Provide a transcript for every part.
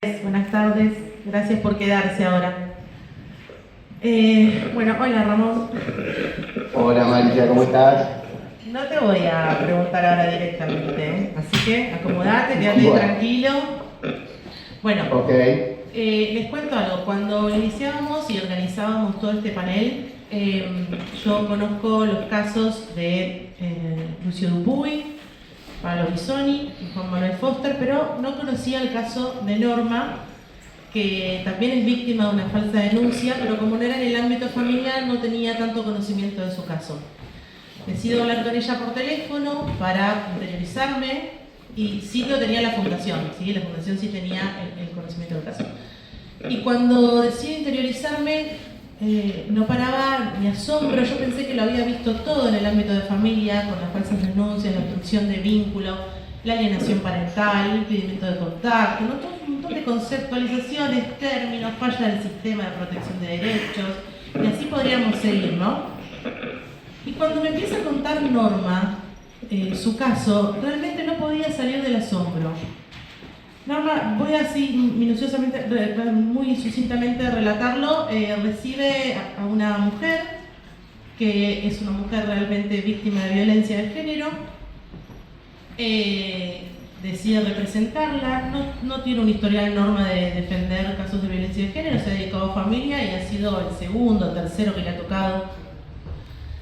Buenas tardes, gracias por quedarse ahora. Bueno, hola Ramón. Hola Maricia, ¿cómo estás? No te voy a preguntar ahora directamente, así que acomodate, quédate tranquilo. Bueno, les cuento algo. Cuando iniciábamos y organizábamos todo este panel, yo conozco los casos de Lucio Dupuy, Pablo Bisoni y Juan Manuel Foster, pero no conocía el caso de Norma, que también es víctima de una falsa denuncia, pero como no era en el ámbito familiar, no tenía tanto conocimiento de su caso. Decido hablar con ella por teléfono para interiorizarme, y sí lo tenía la fundación, ¿sí? La fundación sí tenía el conocimiento del caso. Y cuando decido interiorizarme, no paraba mi asombro. Yo pensé que lo había visto todo en el ámbito de familia, con las falsas denuncias, la obstrucción de vínculo, la alienación parental, el impedimento de contacto, ¿no? Todo un montón de conceptualizaciones, términos, falla del sistema de protección de derechos, y así podríamos seguir, ¿no? Y cuando me empieza a contar Norma su caso, realmente no podía salir del asombro. Norma, voy así minuciosamente, muy sucintamente a relatarlo, recibe a una mujer que es una mujer realmente víctima de violencia de género, decide representarla, no tiene un historial Norma de defender casos de violencia de género, se ha dedicado a familia y ha sido el segundo o tercero que le ha tocado.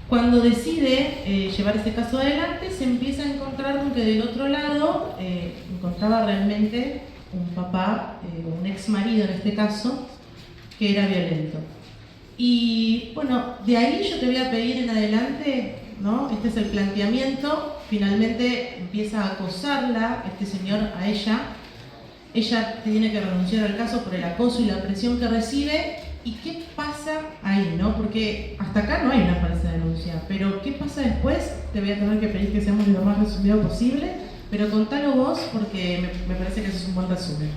Cuando decide llevar ese caso adelante, se empieza a encontrar con que del otro lado encontraba realmente un papá, un ex marido en este caso, que era violento. Y bueno, de ahí yo te voy a pedir en adelante, ¿no? Este es el planteamiento. Finalmente empieza a acosarla este señor a ella. Ella tiene que renunciar al caso por el acoso y la presión que recibe. ¿Y qué pasa ahí, no? Porque hasta acá no hay una falsa denuncia, pero ¿qué pasa después? Te voy a tener que pedir que seamos lo más resumido posible, pero contalo vos porque me parece que eso es un buen resumen.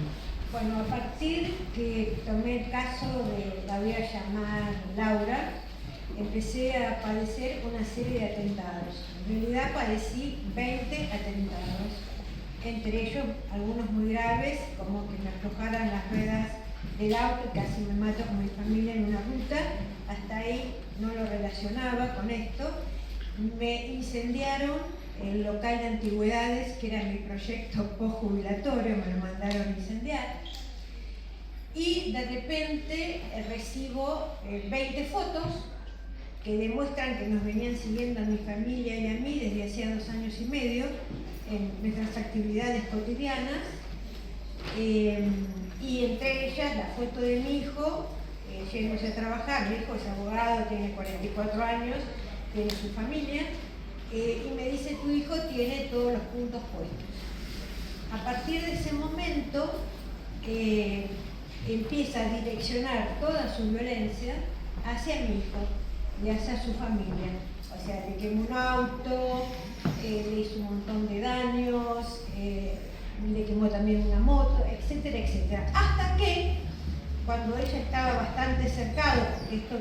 Bueno, a partir que tomé el caso de la voy a llamar Laura, empecé a padecer una serie de atentados. En realidad padecí 20 atentados, entre ellos algunos muy graves, como que me aflojaran las ruedas del auto y casi me mato con mi familia en una ruta. Hasta ahí no lo relacionaba con esto. Me incendiaron el local de antigüedades, que era mi proyecto postjubilatorio, me lo mandaron a incendiar. Y de repente recibo 20 fotos que demuestran que nos venían siguiendo a mi familia y a mí desde hacía 2 años y medio en nuestras actividades cotidianas. Y entre ellas la foto de mi hijo yéndose a trabajar. Mi hijo es abogado, tiene 44 años, tiene su familia, y me dice: tu hijo tiene todos los puntos puestos. A partir de ese momento empieza a direccionar toda su violencia hacia mi hijo y hacia su familia. O sea, le quemó un auto, le hizo un montón de daños, le quemó también una moto, etcétera, etcétera. Hasta que, cuando ella estaba bastante cercado, porque esto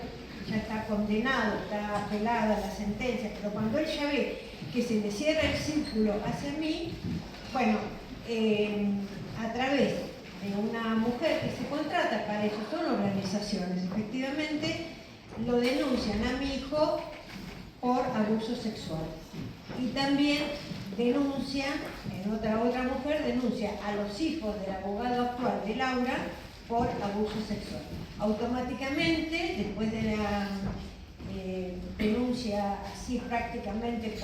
ya está condenado, está apelada la sentencia, pero cuando ella ve que se le cierra el círculo hacia mí, bueno, a través de una mujer que se contrata para eso, son organizaciones, efectivamente, lo denuncian a mi hijo por abuso sexual. Y también denuncia, otra mujer denuncia a los hijos del abogado actual de Laura por abuso sexual. Automáticamente, después de la denuncia así prácticamente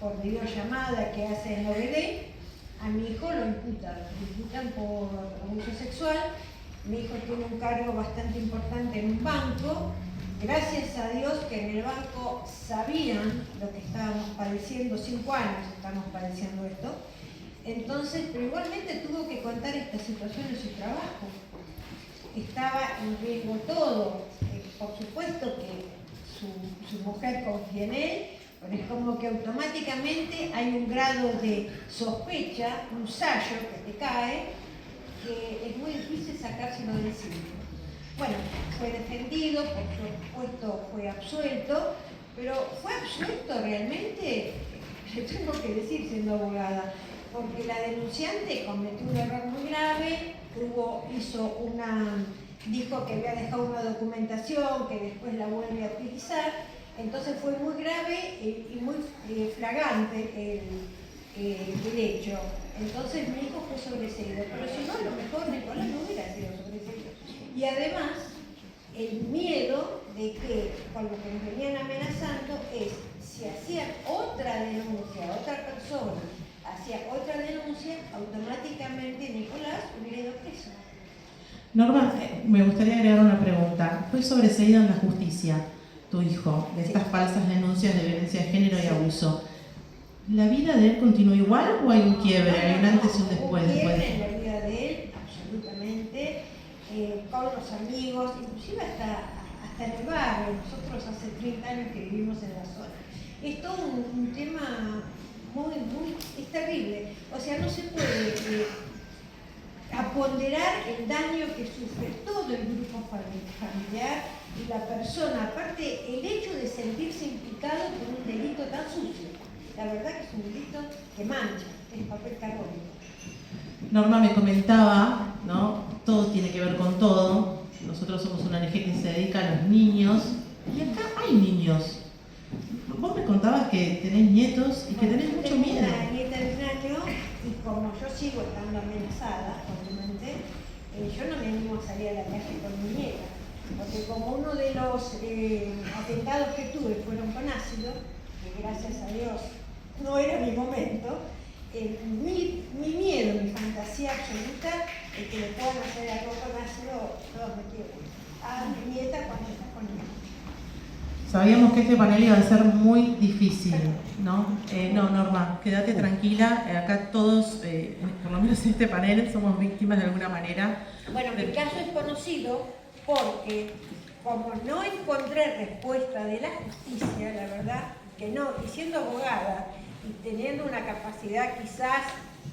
por videollamada que hace el OBD, a mi hijo lo imputan por abuso sexual. Mi hijo tiene un cargo bastante importante en un banco. Gracias a Dios que en el banco sabían lo que estábamos padeciendo, 5 años estamos padeciendo esto. Entonces, pero igualmente tuvo que contar esta situación en su trabajo. Estaba en riesgo todo. Por supuesto que su mujer confía en él, pero es como que automáticamente hay un grado de sospecha, un sallo que te cae, que es muy difícil sacárselo de encima. Bueno, fue defendido, por supuesto fue absuelto, pero fue absuelto realmente, yo tengo que decir siendo abogada, porque la denunciante cometió un error muy grave, dijo que había dejado una documentación que después la vuelve a utilizar, entonces fue muy grave y muy flagrante el hecho. Entonces mi hijo fue sobreseído, pero si no, a lo mejor Nicolás no hubiera sido sobreseído. Y además, el miedo de que con lo que nos venían amenazando es, si hacían otra denuncia, otra persona hacía otra denuncia, automáticamente Nicolás hubiera ido preso. Norma, me gustaría agregar una pregunta. ¿Fue sobreseído en la justicia tu hijo de estas falsas denuncias de violencia de género y abuso? ¿La vida de él continúa igual o hay un quiebre, hay un antes y un después? Un quiebre en la vida de él, absolutamente, con los amigos, inclusive hasta en el barrio. Nosotros hace 30 años que vivimos en la zona. Es todo un tema es terrible. O sea, no se puede aponderar el daño que sufre todo el grupo familiar y la persona, aparte el hecho de sentirse implicado por un delito tan sucio. La verdad que es un delito que mancha, es papel carbónico. Norma me comentaba, ¿no? Todo tiene que ver con todo. Nosotros somos una ONG que se dedica a los niños y acá hay niños. Vos me contabas que tenés nietos y que tenés mucho miedo. Tengo una nieta de 1 año y como yo sigo estando amenazada, obviamente, yo no me animo a salir a la calle con mi nieta. Porque como uno de los atentados que tuve fueron con ácido, que gracias a Dios no era mi momento, mi miedo, mi fantasía absoluta es que le puedan hacer algo con ácido, todos me quieren. A mi nieta cuando está conmigo. Sabíamos que este panel iba a ser muy difícil, ¿no? No, Norma, quédate tranquila. Acá todos, por lo menos en este panel, somos víctimas de alguna manera. Bueno, mi caso es conocido porque, como no encontré respuesta de la justicia, la verdad que no, y siendo abogada y teniendo una capacidad quizás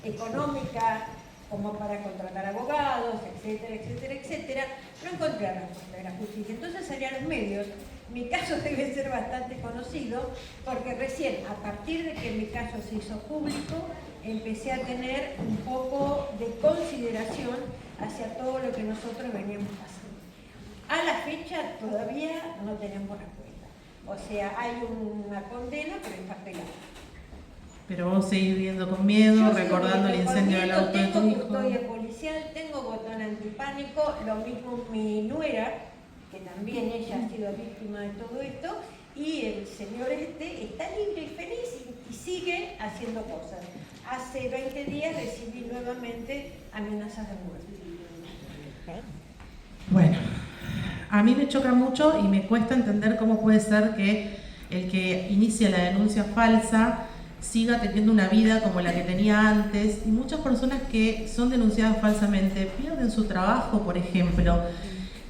económica como para contratar abogados, etcétera, etcétera, etcétera, no encontré respuesta de la justicia. Entonces salí a los medios. Mi caso debe ser bastante conocido porque recién, a partir de que mi caso se hizo público, empecé a tener un poco de consideración hacia todo lo que nosotros veníamos haciendo. A la fecha todavía no tenemos respuesta. O sea, hay una condena, pero está pelada. Pero vos seguís viviendo con miedo, recordando el incendio del auto de tu Tengo hijo. custodia policial, tengo botón antipánico, lo mismo mi nuera, que también ella ha sido víctima de todo esto, y el señor está libre y feliz y sigue haciendo cosas. Hace 20 días recibí nuevamente amenazas de muerte. Bueno, a mí me choca mucho y me cuesta entender cómo puede ser que el que inicia la denuncia falsa siga teniendo una vida como la que tenía antes, y muchas personas que son denunciadas falsamente pierden su trabajo, por ejemplo,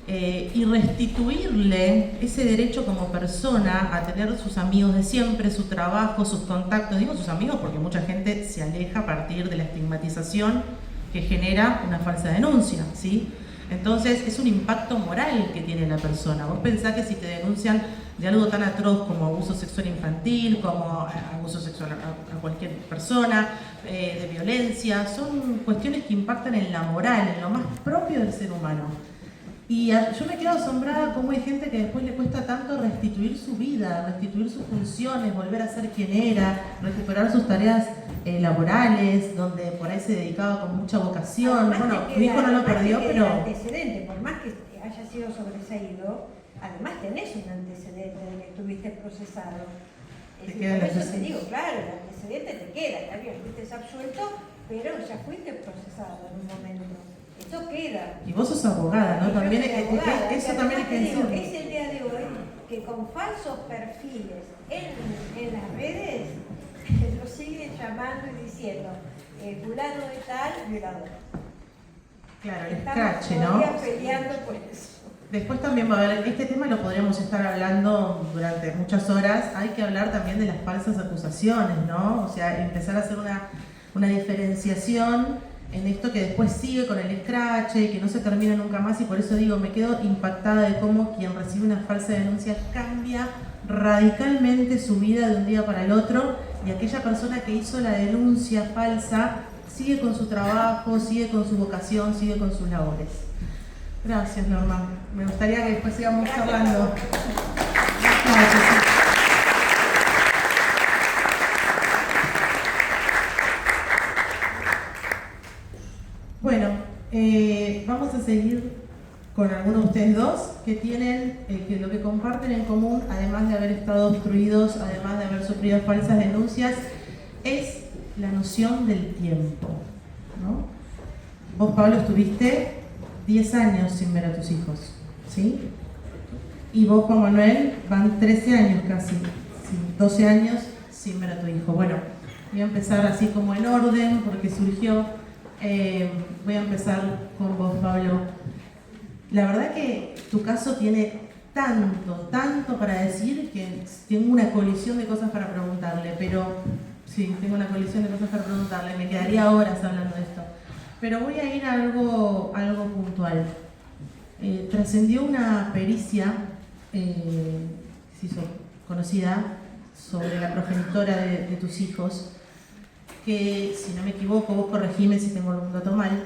y restituirle ese derecho como persona a tener sus amigos de siempre, su trabajo, sus contactos. Digo sus amigos porque mucha gente se aleja a partir de la estigmatización que genera una falsa denuncia, ¿sí? Entonces es un impacto moral que tiene la persona. Vos pensás que si te denuncian de algo tan atroz como abuso sexual infantil, como abuso sexual a cualquier persona, de violencia, son cuestiones que impactan en la moral, en lo más propio del ser humano. Y yo me quedo asombrada cómo hay gente que después le cuesta tanto restituir su vida, restituir sus funciones, volver a ser quien era, recuperar sus tareas laborales, donde por ahí se dedicaba con mucha vocación. Bueno, mi hijo no lo perdió, pero... antecedente, por más que haya sido sobreseído, además tenés un antecedente de que estuviste procesado. Por eso te digo, claro, el antecedente te queda, está bien, fuiste absuelto, pero ya fuiste procesado en un momento. Eso queda. Y vos sos abogada, ¿no? También abogada, eso también hay que decirlo. Es el día de hoy que con falsos perfiles en las redes lo siguen llamando y diciendo fulano de tal, violador. Claro, el Estamos escrache, ¿no? todavía peleando por eso. Después también va a haber, este tema lo podríamos estar hablando durante muchas horas. Hay que hablar también de las falsas acusaciones, ¿no? O sea, empezar a hacer una diferenciación en esto que después sigue con el escrache y que no se termina nunca más, y por eso digo, me quedo impactada de cómo quien recibe una falsa denuncia cambia radicalmente su vida de un día para el otro, y aquella persona que hizo la denuncia falsa sigue con su trabajo, sigue con su vocación, sigue con sus labores. Gracias, Norma. Me gustaría que después sigamos charlando. Gracias. Bueno, vamos a seguir con algunos de ustedes dos que tienen, que lo que comparten en común, además de haber estado obstruidos, además de haber sufrido falsas denuncias, es la noción del tiempo, ¿no? Vos, Pablo, estuviste 10 años sin ver a tus hijos, ¿sí? Y vos, Juan Manuel, van 13 años casi, ¿sí? 12 años sin ver a tu hijo. Bueno, voy a empezar así como en orden, porque surgió. Voy a empezar con vos, Pablo. La verdad que tu caso tiene tanto para decir que tengo una colisión de cosas para preguntarle, pero sí, tengo una colisión de cosas para preguntarle, me quedaría horas hablando de esto. Pero voy a ir a algo puntual. Trascendió una pericia, se hizo conocida, sobre la progenitora de tus hijos, que, si no me equivoco, vos corregime si tengo algún dato mal,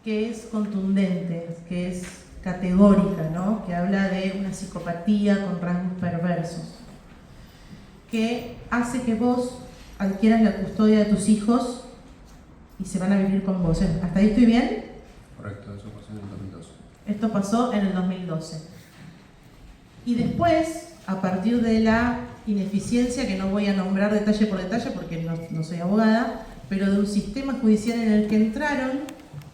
que es contundente, que es categórica, ¿no? Que habla de una psicopatía con rasgos perversos, que hace que vos adquieras la custodia de tus hijos y se van a vivir con vos. ¿Hasta ahí estoy bien? Correcto, eso pasó en el 2012. Esto pasó en el 2012. Y después, a partir de la ineficiencia, que no voy a nombrar detalle por detalle porque no soy abogada, pero de un sistema judicial en el que entraron,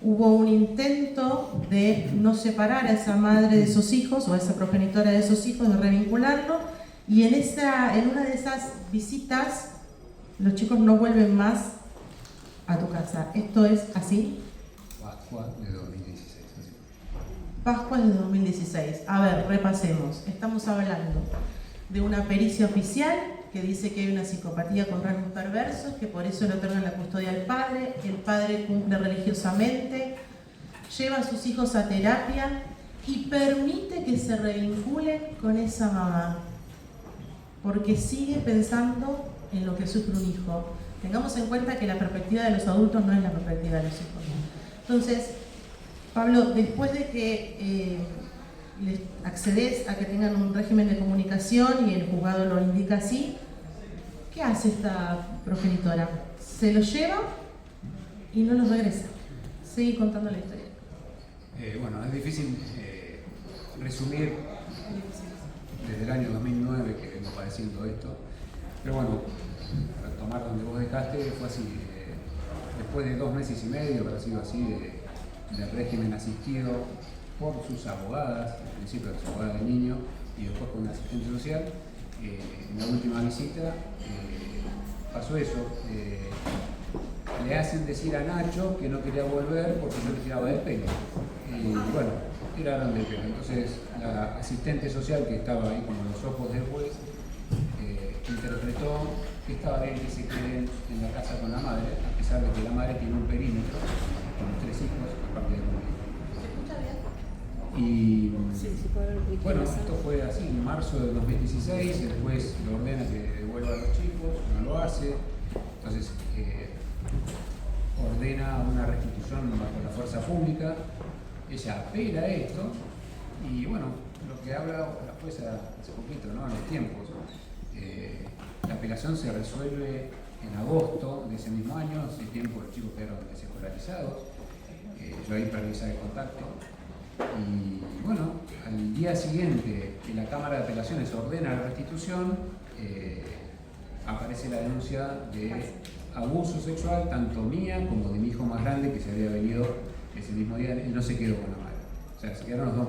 hubo un intento de no separar a esa madre de esos hijos o a esa progenitora de esos hijos, de revincularlo, y en una de esas visitas los chicos no vuelven más a tu casa. ¿Esto es así? Pascua de 2016. Así. Pascua de 2016. A ver, repasemos. Estamos hablando de una pericia oficial que dice que hay una psicopatía con rasgos perversos, que por eso le otorgan la custodia al padre, el padre cumple religiosamente, lleva a sus hijos a terapia y permite que se revinculen con esa mamá, porque sigue pensando en lo que sufre un hijo. Tengamos en cuenta que la perspectiva de los adultos no es la perspectiva de los hijos. Entonces, Pablo, después de que les accedes a que tengan un régimen de comunicación y el juzgado lo indica así, ¿qué hace esta progenitora? Se los lleva y no los regresa. Seguí contando la historia. Bueno, es difícil resumir desde el año 2009 que vengo padeciendo esto, pero bueno, retomar donde vos dejaste, fue así. Después de 2 meses y medio, habrá sido así, de régimen asistido por sus abogadas, al principio su abogada de niño y después con un asistente social. En la última visita pasó eso. Le hacen decir a Nacho que no quería volver porque yo le tiraba del pelo. Y bueno, tiraron del pelo. Entonces la asistente social que estaba ahí como los ojos del juez interpretó que estaba bien que se queden en la casa con la madre, a pesar de que la madre tiene un perímetro con los 3 hijos, aparte de conmigo. Y bueno, esto fue así, en marzo del 2016, el juez le ordena que devuelva a los chicos, no lo hace, entonces ordena una restitución bajo la fuerza pública, ella apela a esto, y bueno, lo que habla la jueza hace poquito, ¿no? En los tiempos, la apelación se resuelve en agosto de ese mismo año, hace tiempo los chicos quedaron desescolarizados, yo ahí perdí ese contacto. Y bueno, al día siguiente que la Cámara de Apelaciones ordena la restitución, aparece la denuncia de abuso sexual, tanto mía como de mi hijo más grande, que se había venido ese mismo día. Él no se quedó con la madre, o sea, se quedaron los dos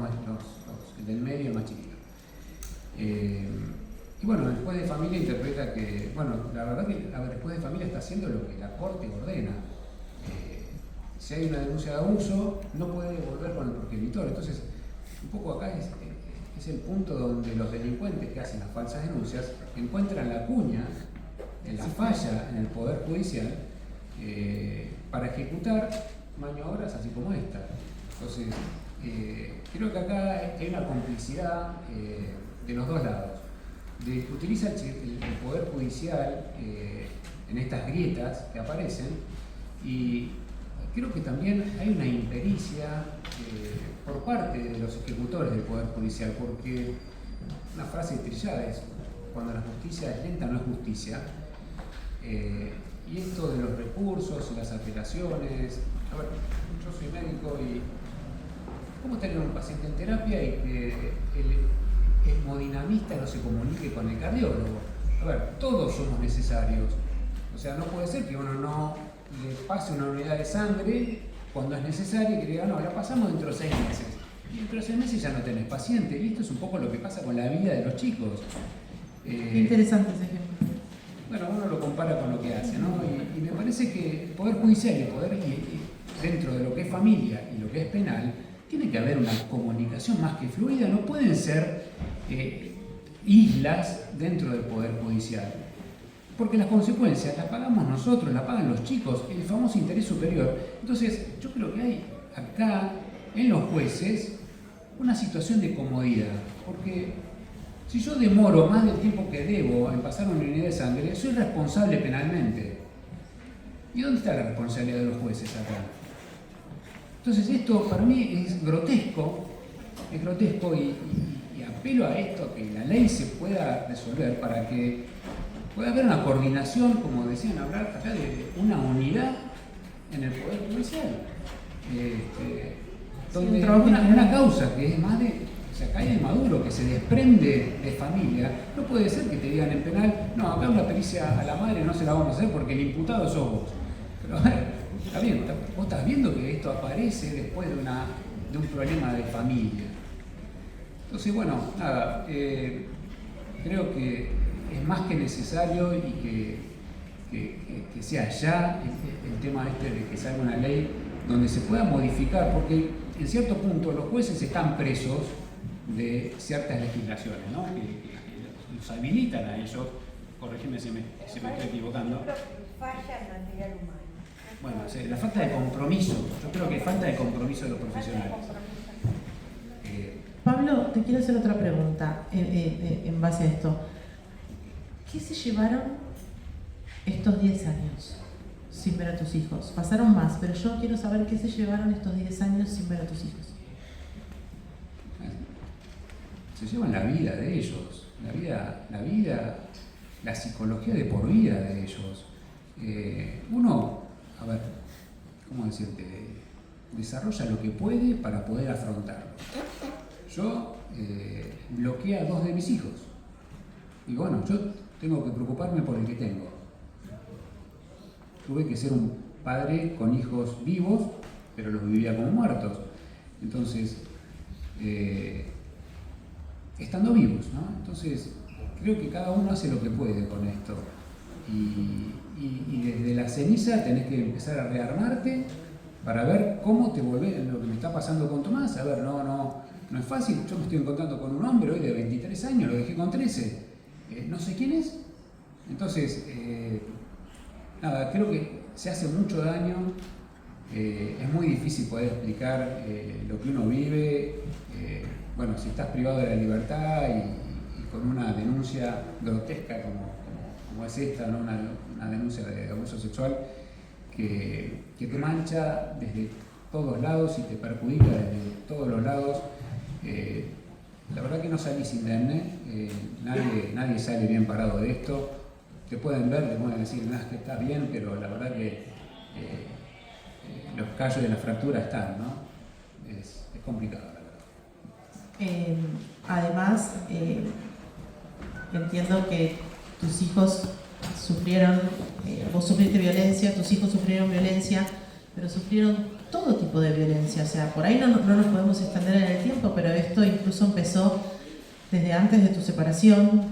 el del medio y el más chiquito. Y bueno, el juez de familia interpreta que, bueno, la verdad que el juez de familia está haciendo lo que la Corte ordena. Si hay una denuncia de abuso, no puede volver con el progenitor. Entonces, un poco acá es el punto donde los delincuentes que hacen las falsas denuncias encuentran la cuña, la falla en el Poder Judicial para ejecutar maniobras así como esta. Entonces, creo que acá hay una complicidad de los dos lados. Utiliza el Poder Judicial en estas grietas que aparecen Y creo que también hay una impericia por parte de los ejecutores del Poder Judicial, porque una frase trillada es: cuando la justicia es lenta no es justicia. Y esto de los recursos, las apelaciones. A ver, yo soy médico y ¿cómo tener un paciente en terapia y que el hemodinamista no se comunique con el cardiólogo? A ver, todos somos necesarios. O sea, no puede ser que uno no le pase una unidad de sangre cuando es necesario y que diga, no, la pasamos dentro de 6 meses. Y dentro de 6 meses ya no tenés paciente. Y esto es un poco lo que pasa con la vida de los chicos. Qué interesante ese ejemplo. Bueno, uno lo compara con lo que hace, ¿no? Y me parece que el Poder Judicial y el Poder, dentro de lo que es familia y lo que es penal, tiene que haber una comunicación más que fluida. No pueden ser islas dentro del Poder Judicial. Porque las consecuencias las pagamos nosotros, las pagan los chicos, el famoso interés superior. Entonces, yo creo que hay acá, en los jueces, una situación de comodidad. Porque si yo demoro más del tiempo que debo en pasar una unidad de sangre, soy responsable penalmente. ¿Y dónde está la responsabilidad de los jueces acá? Entonces esto para mí es grotesco y apelo a esto, a que la ley se pueda resolver para que pueda haber una coordinación, como decían hablar acá, de una unidad en el Poder Judicial. Donde una causa que es más de... O sea, cae de Maduro, que se desprende de familia, no puede ser que te digan en penal, no, acá una pericia a la madre no se la vamos a hacer porque el imputado sos vos. Pero a ver, está bien, vos estás viendo que esto aparece después de un problema de familia. Entonces, bueno, nada, creo que es más que necesario y que sea ya el tema de que salga una ley donde se pueda modificar, porque en cierto punto los jueces están presos de ciertas legislaciones, ¿no? que los habilitan a ellos, corregime si me estoy equivocando. Falla el material humano. Bueno, la falta de compromiso, yo creo que falta de compromiso de los profesionales. Pablo, te quiero hacer otra pregunta en base a esto. ¿Qué se llevaron estos 10 años sin ver a tus hijos? Pasaron más, pero yo quiero saber qué se llevaron estos 10 años sin ver a tus hijos. Se llevan la vida de ellos, la psicología de por vida de ellos. Uno, a ver, ¿cómo decirte? Desarrolla lo que puede para poder afrontarlo. Yo bloqueé a 2 de mis hijos. Y bueno, yo tengo que preocuparme por el que tengo. Tuve que ser un padre con hijos vivos, pero los vivía como muertos. Entonces, estando vivos, ¿no? Entonces, creo que cada uno hace lo que puede con esto. Y desde la ceniza tenés que empezar a rearmarte para ver cómo te volvés, lo que me está pasando con Tomás. A ver, no es fácil. Yo me estoy encontrando con un hombre hoy de 23 años, lo dejé con 13. No sé quién es. Entonces, nada, creo que se hace mucho daño. Es muy difícil poder explicar lo que uno vive. Bueno, si estás privado de la libertad y con una denuncia grotesca como es esta, ¿no? Una denuncia de abuso sexual que te mancha desde todos lados y te perjudica desde todos los lados. La verdad que no salís indemne, nadie sale bien parado de esto. Te pueden ver, te pueden decir, que estás bien, pero la verdad que los callos de la fractura están, ¿no? Es complicado, la verdad. Además, entiendo que tus hijos sufrieron, vos sufriste violencia, tus hijos sufrieron violencia, pero sufrieron todo tipo de violencia. O sea, por ahí no nos podemos extender en el tiempo, pero esto incluso empezó desde antes de tu separación,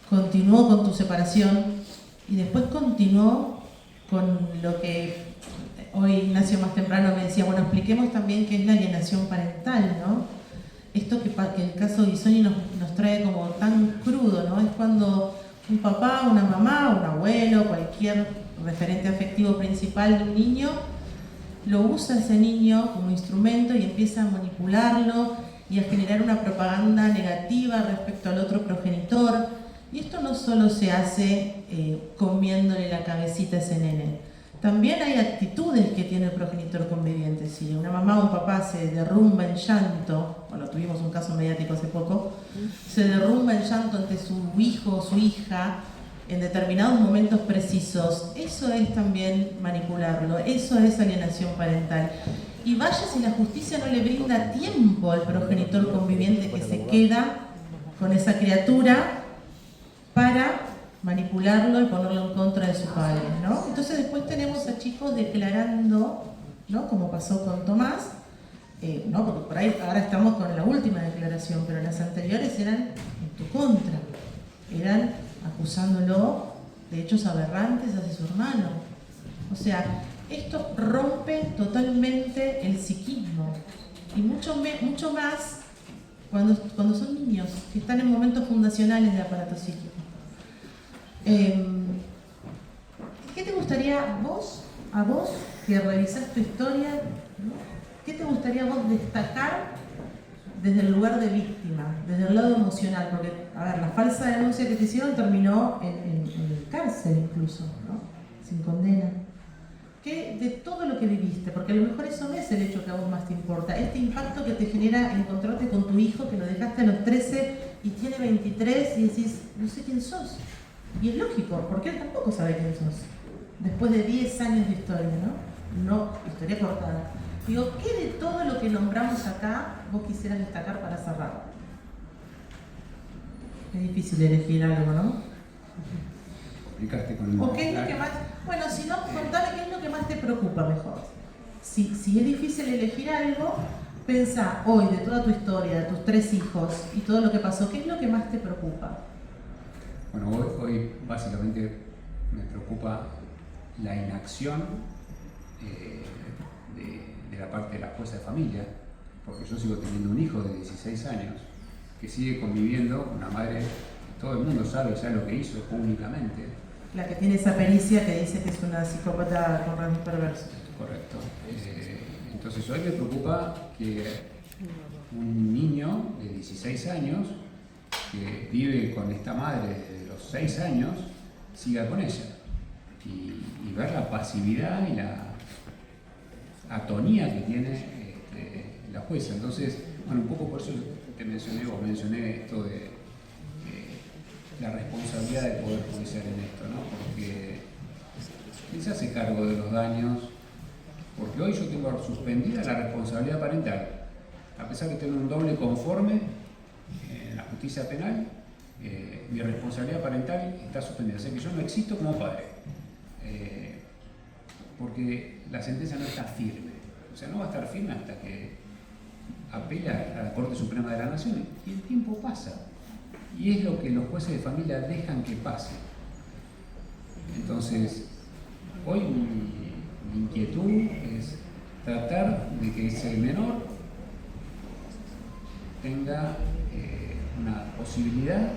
continuó con tu separación y después continuó con lo que hoy Ignacio más temprano me decía, bueno, expliquemos también qué es la alienación parental, ¿no? Esto que el caso Guisoni nos trae como tan crudo, ¿no? Es cuando un papá, una mamá, un abuelo, cualquier referente afectivo principal de un niño, lo usa ese niño como instrumento y empieza a manipularlo y a generar una propaganda negativa respecto al otro progenitor. Y esto no solo se hace comiéndole la cabecita a ese nene, También hay actitudes que tiene el progenitor conviviente. Si una mamá o un papá se derrumba en llanto, bueno, tuvimos un caso mediático hace poco, se derrumba en llanto ante su hijo o su hija en determinados momentos precisos, eso es también manipularlo, eso es alienación parental. Y vaya si la justicia no le brinda tiempo al progenitor conviviente que se queda con esa criatura para manipularlo y ponerlo en contra de su padre, ¿no? Entonces después tenemos a chicos declarando, ¿no? Como pasó con Tomás, ¿no? Porque por ahí ahora estamos con la última declaración, pero las anteriores eran en tu contra, eran acusándolo de hechos aberrantes hacia su hermano. O sea, esto rompe totalmente el psiquismo y mucho más cuando son niños que están en momentos fundacionales del aparato psíquico. ¿Qué te gustaría a vos que revisás tu historia, ¿no? ¿Qué te gustaría a vos destacar desde el lugar de víctima, desde el lado emocional? Porque, a ver, la falsa denuncia que te hicieron terminó en cárcel incluso, ¿no? Sin condena. ¿Qué de todo lo que viviste? Porque a lo mejor eso no es el hecho que a vos más te importa. Este impacto que te genera encontrarte con tu hijo que lo dejaste a los 13 y tiene 23 y decís, no sé quién sos. Y es lógico, porque él tampoco sabe quién sos. Después de 10 años de historia, ¿no? No, historia cortada. Digo, ¿qué de todo lo que nombramos acá vos quisieras destacar para cerrar? Es difícil elegir algo, ¿no? Explicaste con ¿O qué es lo que más? Bueno, si no, contame qué es lo que más te preocupa mejor. Si es difícil elegir algo, pensá hoy de toda tu historia, de tus 3 hijos y todo lo que pasó, ¿qué es lo que más te preocupa? Bueno, hoy básicamente me preocupa la inacción de la parte de la jueza de familia, porque yo sigo teniendo un hijo de 16 años que sigue conviviendo con una madre que todo el mundo sabe ya lo que hizo públicamente. La que tiene esa pericia que dice que es una psicópata con rasgos perversos. Correcto. Entonces hoy me preocupa que un niño de 16 años que vive con esta madre desde los 6 años siga con ella y ver la pasividad y la atonía que tiene la jueza. Entonces, bueno, un poco por eso te mencioné esto de la responsabilidad del Poder Judicial en esto, ¿no? Porque ¿quién se hace cargo de los daños? Porque hoy yo tengo suspendida la responsabilidad parental, a pesar de tener un doble conforme en la justicia penal, mi responsabilidad parental está suspendida, o sea que yo no existo como padre, porque la sentencia no está firme, o sea, no va a estar firme hasta que apela a la Corte Suprema de la Nación y el tiempo pasa. Y es lo que los jueces de familia dejan que pase. Entonces, hoy mi inquietud es tratar de que ese menor tenga una posibilidad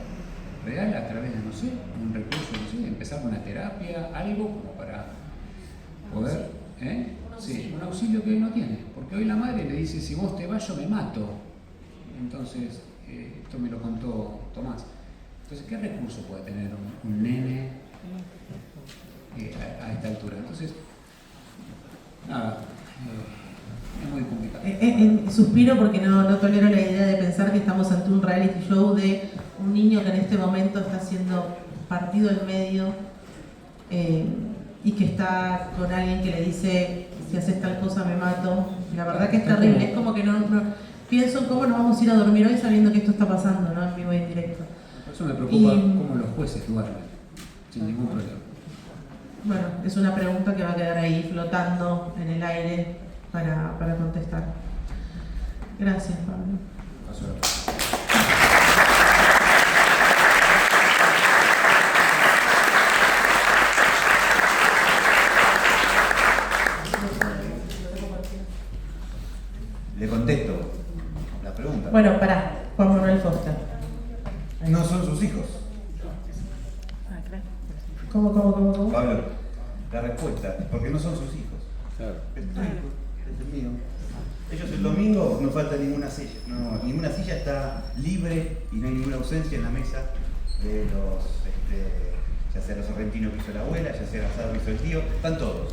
real a través de, no sé, un recurso, no sé, empezar una terapia, algo como para poder, sí, un auxilio que hoy no tiene. Porque hoy la madre le dice, si vos te vas yo me mato. Entonces, esto me lo contó Tomás. Entonces, ¿qué recurso puede tener un nene a esta altura? Entonces, nada, es muy complicado. Suspiro porque no tolero la idea de pensar que estamos ante un reality show de un niño que en este momento está siendo partido en medio y que está con alguien que le dice, si haces tal cosa me mato. La verdad que es terrible, es como que no pienso en cómo nos vamos a ir a dormir hoy sabiendo que esto está pasando, ¿no? En vivo y en directo. Por eso me preocupa cómo los jueces duermen, sin ningún problema. Bueno, es una pregunta que va a quedar ahí flotando en el aire para contestar. Gracias, Pablo. Le contesto la pregunta. Bueno, pará, Juan Manuel Foster. No son sus hijos. ¿Cómo? Pablo, la respuesta es porque no son sus hijos. Claro. Es tu hijo, es el mío. Ellos el domingo no falta ninguna silla. No, ninguna silla está libre y no hay ninguna ausencia en la mesa de los, ya sea los sorrentinos que hizo la abuela, ya sea el asado que hizo el tío, están todos.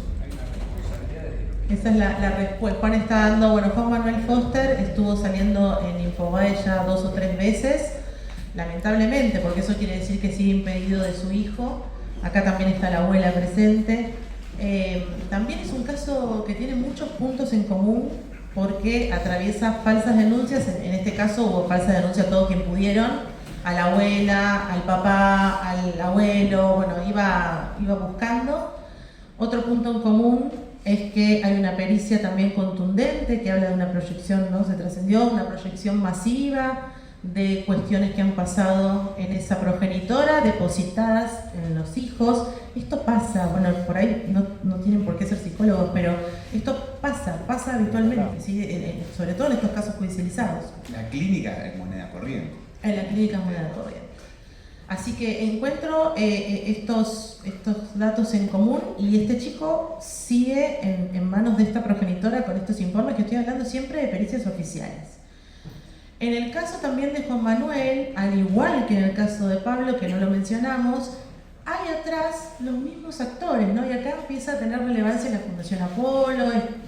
Esa es la respuesta. Juan está dando, bueno, Juan Manuel Foster estuvo saliendo en Infobae ya 2 o 3 veces, lamentablemente, porque eso quiere decir que sigue impedido de su hijo. Acá también está la abuela presente. También es un caso que tiene muchos puntos en común porque atraviesa falsas denuncias, en este caso hubo falsas denuncias a todos quien pudieron, a la abuela, al papá, al abuelo, bueno, iba buscando. Otro punto en común es que hay una pericia también contundente que habla de una proyección, ¿no? Se trascendió, una proyección masiva de cuestiones que han pasado en esa progenitora, depositadas en los hijos. Esto pasa, bueno, por ahí no tienen por qué ser psicólogos, pero esto pasa habitualmente, ¿sí? Sobre todo en estos casos judicializados. La clínica es moneda corriente. En la clínica es moneda corriente. Así que encuentro estos datos en común y este chico sigue en manos de esta progenitora con estos informes que estoy hablando siempre de pericias oficiales. En el caso también de Juan Manuel, al igual que en el caso de Pablo, que no lo mencionamos, hay atrás los mismos actores, ¿no? Y acá empieza a tener relevancia la Fundación Apolo,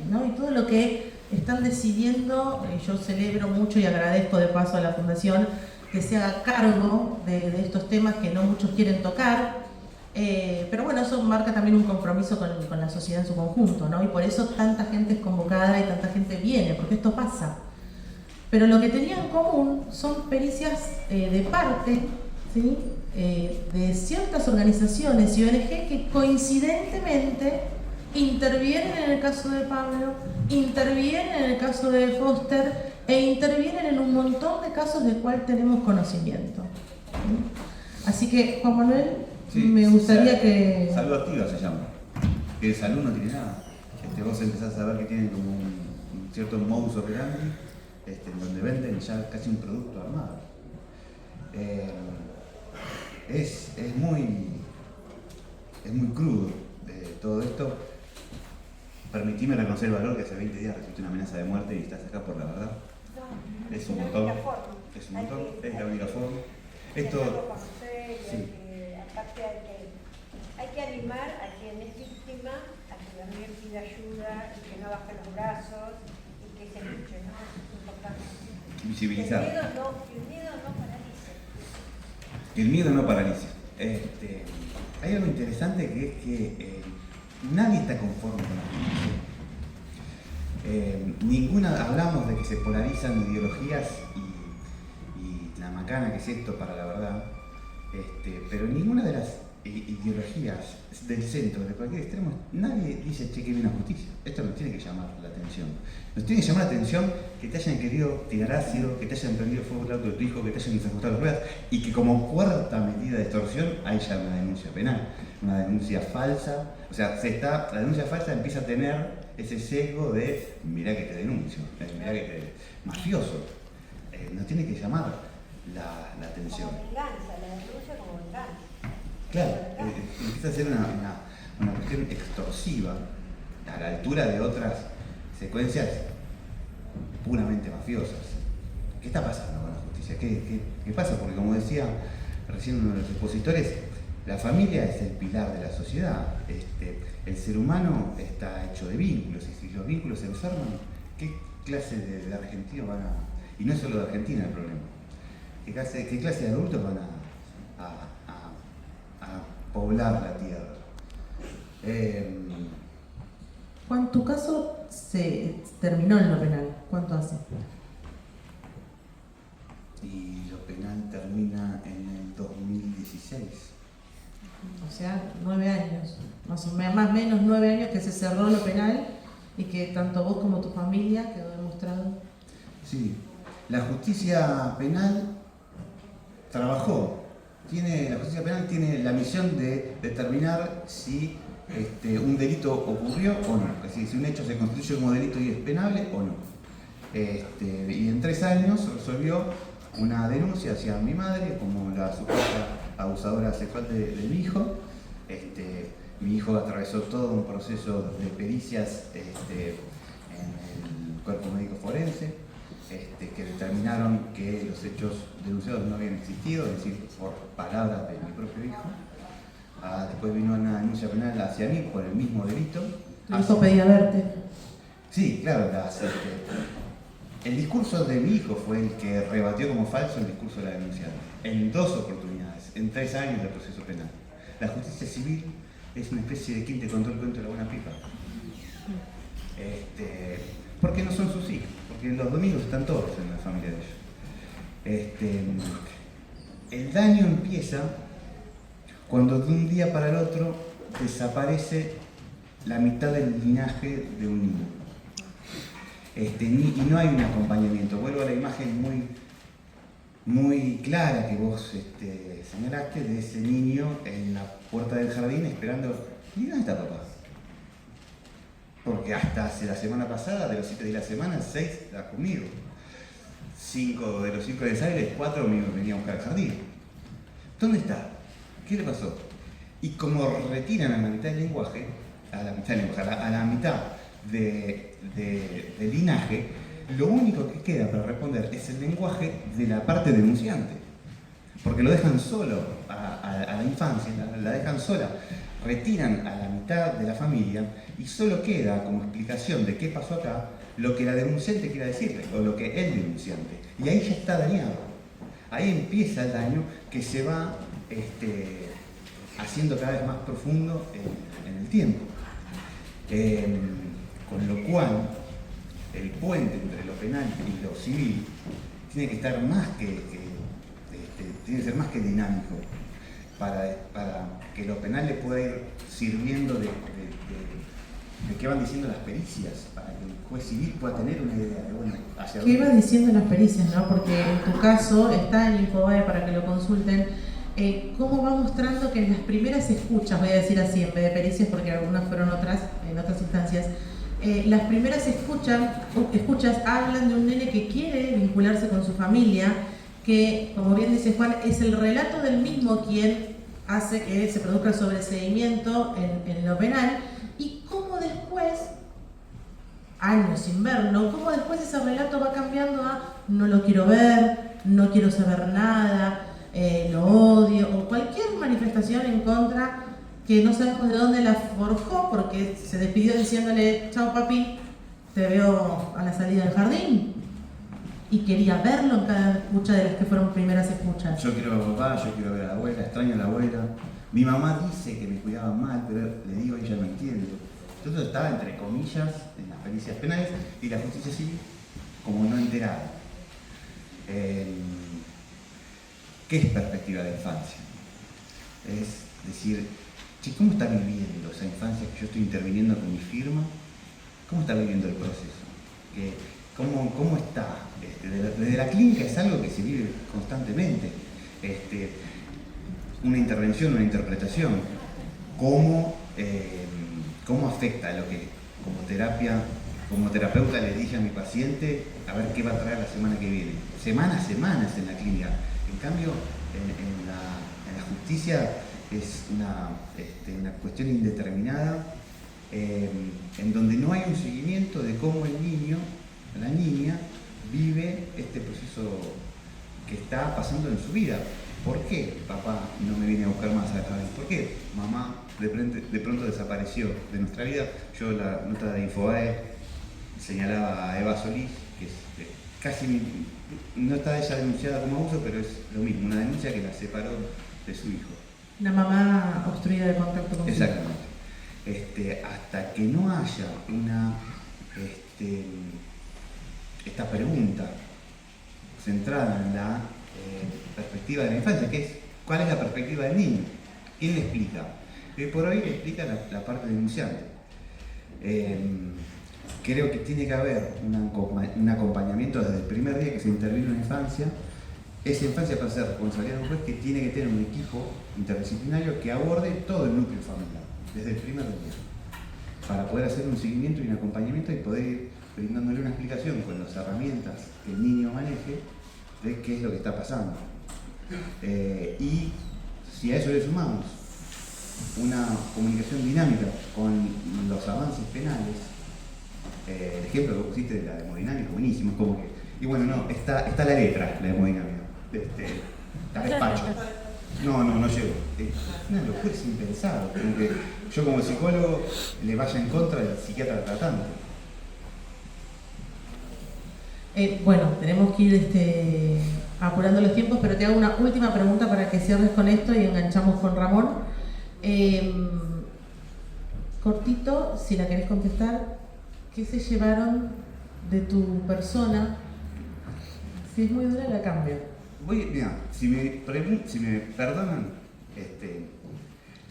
¿no? Y todo lo que están decidiendo. Yo celebro mucho y agradezco de paso a la Fundación que se haga cargo de estos temas que no muchos quieren tocar, pero bueno, eso marca también un compromiso con la sociedad en su conjunto, ¿no? Y por eso tanta gente es convocada y tanta gente viene, porque esto pasa. Pero lo que tenían en común son pericias de parte, ¿sí? De ciertas organizaciones y ONG que coincidentemente intervienen en el caso de Pablo, intervienen en el caso de Foster e intervienen en un montón de casos del cual tenemos conocimiento. Así que, Juan Manuel, sí, me gustaría que... Salud activa se llama. Que de salud no tiene nada. Vos empezás a ver que tienen como un cierto modus operandi, en donde venden ya casi un producto armado. Es muy crudo todo esto. Permitime reconocer el valor que hace 20 días recibiste una amenaza de muerte y estás acá por la verdad. Es un montón, es la única forma. Esto, sí. Aparte hay que animar a quien es víctima a que también pida ayuda y que no baje los brazos y que se escuche, ¿no? Es importante. Visibilizar. Que el miedo no paralice. Que el miedo no paralice. Hay algo interesante que es que nadie está conforme con la justicia. Hablamos de que se polarizan ideologías y la macana que es esto para la verdad, pero ninguna de las ideologías del centro, de cualquier extremo, nadie dice, che, que viene la justicia. Esto nos tiene que llamar la atención. Nos tiene que llamar la atención que te hayan querido tirar ácido, que te hayan prendido fuego el auto de tu hijo, que te hayan desajustado las ruedas y que como cuarta medida de extorsión hay ya una denuncia penal, una denuncia falsa. O sea, la denuncia falsa empieza a tener ese sesgo de mirá que te denuncio, mirá que te mafioso. Nos tiene que llamar la atención. Como venganza, la denuncia como venganza. Claro, empieza a ser una cuestión extorsiva a la altura de otras secuencias puramente mafiosas. ¿Qué está pasando con la justicia? ¿Qué pasa? Porque como decía recién uno de los expositores, la familia es el pilar de la sociedad. El ser humano está hecho de vínculos y si los vínculos se enferman, ¿qué clase de argentinos van a...? Y no es solo de Argentina el problema. ¿Qué clase de adultos van a poblar la tierra? Juan, tu caso se terminó en lo penal. ¿Cuánto hace? Y lo penal termina en el 2016. O sea, 9 años. Más o menos 9 años que se cerró lo penal y que tanto vos como tu familia quedó demostrado. Sí, la justicia penal trabajó. La justicia penal tiene la misión de determinar si un delito ocurrió o no. Es decir, si un hecho se constituye como delito y es penable o no. Y en 3 años resolvió una denuncia hacia mi madre como la supuesta abusadora sexual de mi hijo. Mi hijo atravesó todo un proceso de pericias en el cuerpo médico forense, que determinaron que los hechos denunciados no habían existido, es decir, por palabras de mi propio hijo. Después vino una denuncia penal hacia mí por el mismo delito. Tu hijo pedía verte. Sí, claro, el discurso de mi hijo fue el que rebatió como falso el discurso de la denunciante, en 2 oportunidades, en 3 años de proceso penal. La justicia civil es una especie de quien te contó el cuento de la buena pipa. Porque no son sus hijos, porque los domingos están todos en la familia de ellos. El daño empieza cuando de un día para el otro desaparece la mitad del linaje de un niño. Y no hay un acompañamiento. Vuelvo a la imagen muy clara que vos señalaste de ese niño en la puerta del jardín esperando. ¿Y dónde está papá? Porque hasta hace la semana pasada, de los 7 días de la semana, 6 era conmigo. 5 de los 5 necesarios, 4 me venía a buscar al jardín. ¿Dónde está? ¿Qué le pasó? Y como retiran a la mitad del lenguaje, a la mitad del linaje, lo único que queda para responder es el lenguaje de la parte denunciante. Porque lo dejan solo a la infancia, la dejan sola. Retiran a la mitad de la familia y solo queda como explicación de qué pasó acá lo que la denunciante quiera decirle, o lo que el denunciante. Y ahí ya está dañado. Ahí empieza el daño que se va haciendo cada vez más profundo en el tiempo. Con lo cual, el puente entre lo penal y lo civil tiene que estar tiene que ser más que dinámico para que lo penal le pueda ir sirviendo de qué van diciendo las pericias, para que el juez civil pueda tener una idea de, bueno, hacia dónde. ¿Qué van diciendo las pericias, no? Porque en tu caso está en Infobae para que lo consulten. ¿Cómo va mostrando que en las primeras escuchas, voy a decir así, en vez de pericias, porque algunas fueron en otras instancias, las primeras escuchas hablan de un nene que quiere vincularse con su familia, que, como bien dice Juan, es el relato del mismo quien hace que se produzca el sobreseimiento en lo penal, y cómo después, años sin verlo, cómo después ese relato va cambiando a no lo quiero ver, no quiero saber nada, lo odio, o cualquier manifestación en contra que no sabemos de dónde la forjó, porque se despidió diciéndole chao papi, te veo a la salida del jardín, y quería verlo en cada escucha de las que fueron primeras escuchas. Yo quiero ver a papá, yo quiero ver a la abuela, extraño a la abuela. Mi mamá dice que me cuidaban mal, pero le digo, ella no entiende. Entonces estaba entre comillas en las pericias penales y la justicia civil como no enterada. ¿Qué es perspectiva de infancia? Es decir, che, ¿cómo está viviendo esa infancia que yo estoy interviniendo con mi firma? ¿Cómo está viviendo el proceso? ¿Cómo está? Desde la clínica es algo que se vive constantemente. Una intervención, una interpretación. ¿Cómo afecta lo que como terapeuta le dije a mi paciente a ver qué va a traer la semana que viene? Semanas en la clínica. En cambio, en la justicia es una cuestión indeterminada, en donde no hay un seguimiento de cómo el niño, la niña, vive este proceso que está pasando en su vida. ¿Por qué papá no me viene a buscar más a través? ¿Por qué mamá de pronto desapareció de nuestra vida? Yo la nota de Infobae señalaba a Eva Solís, que es casi no está ella denunciada como abuso, pero es lo mismo, una denuncia que la separó de su hijo. Una mamá obstruida de contacto con su hijo. Exactamente. Hasta que no haya esta pregunta centrada en la perspectiva de la infancia, que es ¿cuál es la perspectiva del niño? ¿Quién le explica? Por hoy le explica la parte denunciante. Creo que tiene que haber un acompañamiento desde el primer día que se intervino en la infancia. Esa infancia para ser responsabilidad de un juez que tiene que tener un equipo interdisciplinario que aborde todo el núcleo familiar, desde el primer día, para poder hacer un seguimiento y un acompañamiento y poder ir brindándole una explicación con las herramientas que el niño maneje de qué es lo que está pasando. Y si a eso le sumamos una comunicación dinámica con los avances penales, el ejemplo que pusiste de la hemodinámica, buenísimo, es como que, y bueno, no, está la letra, la hemodinámica, está despacho. No llego. Una locura, es impensado, como que yo como psicólogo le vaya en contra del psiquiatra tratante. Bueno, tenemos que ir apurando los tiempos, pero te hago una última pregunta para que cierres con esto y enganchamos con Ramón. Cortito, si la querés contestar, ¿qué se llevaron de tu persona? Si es muy dura, la cambio. Mira, si me perdonan,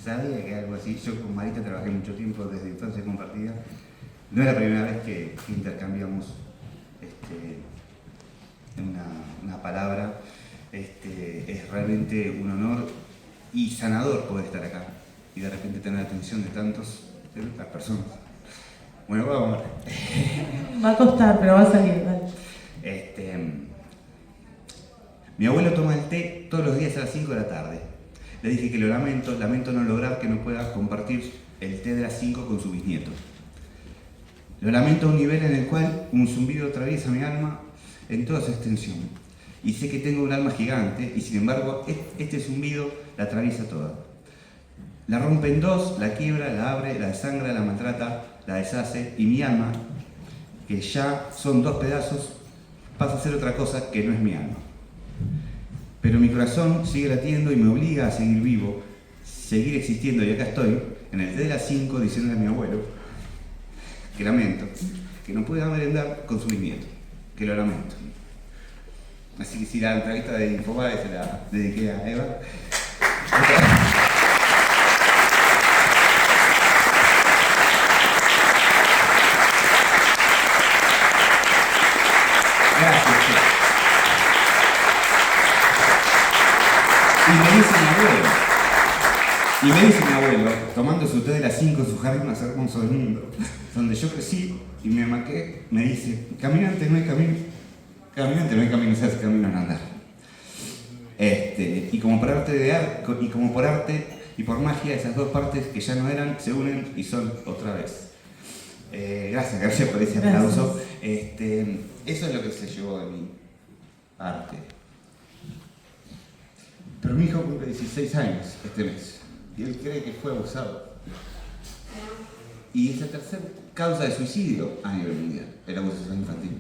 sabía que algo así. Yo con Marita trabajé mucho tiempo desde infancia compartida. No es la primera vez que intercambiamos una palabra. Es realmente un honor y sanador poder estar acá y de repente tener la atención de tantas personas. Bueno, vamos a ver. Va a costar, pero va a salir, dale. Mi abuelo toma el té todos los días a las 5 de la tarde. Le dije que lo lamento no lograr que no pueda compartir el té de las 5 con su bisnieto. Lo lamento a un nivel en el cual un zumbido atraviesa mi alma en toda su extensión. Y sé que tengo un alma gigante y sin embargo este zumbido la atraviesa toda. La rompe en dos, la quiebra, la abre, la desangra, la maltrata, la deshace y mi alma, que ya son dos pedazos, pasa a ser otra cosa que no es mi alma. Pero mi corazón sigue latiendo y me obliga a seguir vivo, seguir existiendo y acá estoy, en el té de las 5 diciéndole a mi abuelo que lamento, que no pueda merendar con su bisnieto, que lo lamento. Así que si la entrevista de Infobae se la dediqué a Eva. Gracias. Y me dice mi abuelo, tomando su té de las 5 en su jardín más hermoso del mundo, donde yo crecí y me amaqué, me dice, caminante no hay camino, se hace camino en andar. Y como por arte y por magia, esas dos partes que ya no eran, se unen y son otra vez. Gracias por ese aplauso. Eso es lo que se llevó de mi arte. Pero mi hijo cumple 16 años este mes y él cree que fue abusado. Y es la tercera causa de suicidio a nivel mundial, el abuso sexual infantil.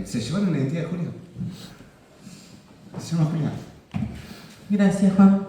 ¿Se llevaron la identidad de Julio? Se llama Julián. Gracias, Juan.